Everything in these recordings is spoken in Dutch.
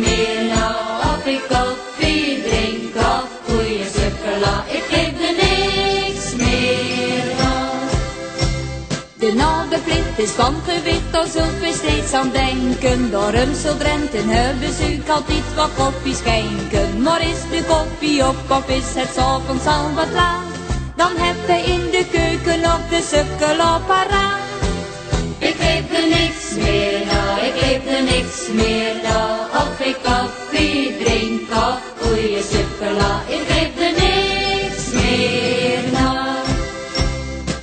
meer na. Of ik koffie drink of goeie chocola, ik geef er niks meer na. De nagelplicht is van gewicht, daar zult we steeds aan denken. Daarom zult Drenten hebben ze altijd wat koffie schenken. Maar is de koffie op of is het 's avonds al wat laat, dan hebben we in de keuken nog de chocola paraat. Ik geef er niks meer na, ik geef er niks meer na. Of ik koffie drink of goeie chocola, ik geef er niks meer na.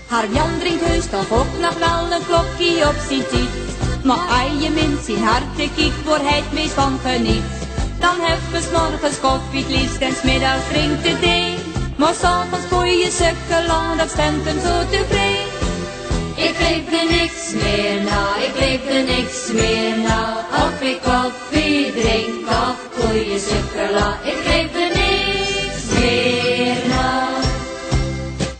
Haar Jan drinkt heus toch ook nog wel een klokje op zijn tijd. Maar als je mint zijn harte kijkt, waar hij het meest van geniet. Dan hebben we 's morgens koffie het liefst en 's middags drinkt de thee. Maar s'avonds goeie chocola, dat stemt hem zo tevreden. Ik geef er niks meer na, ik geef er niks meer na. Of ik koffie drink of goeie chocola, ik geef er niks meer na.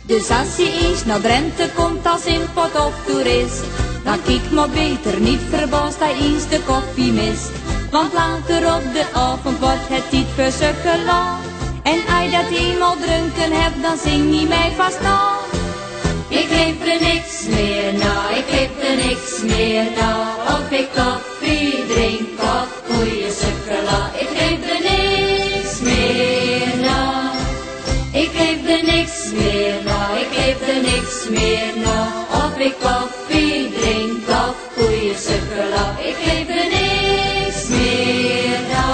Dus als je eens naar Drenthe komt als import of toerist, dan kijk maar beter niet verbaasd dat je eens de koffie mist. Want later op de avond wordt het tijd voor chocola. En als je dat eenmaal dronken hebt, dan zing je mij vast na. Ik geef er niks meer na, ik geef er niks meer na. Of ik koffie drink of goeie chocola, ik geef er niks meer na. Ik geef er niks meer na, ik geef er niks meer na. Of ik koffie drink of goeie chocola, ik geef er niks meer na.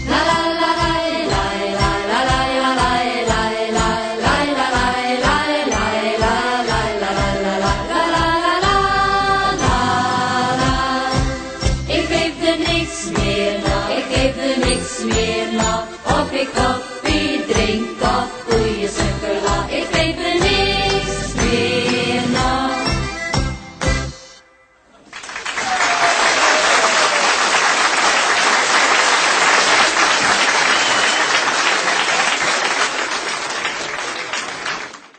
La la la la la la la la la la la la la la. Ik geef er niks meer na, ik geef er niks meer na. Of ik koffie drink of goeie chocola, ik geef er niks.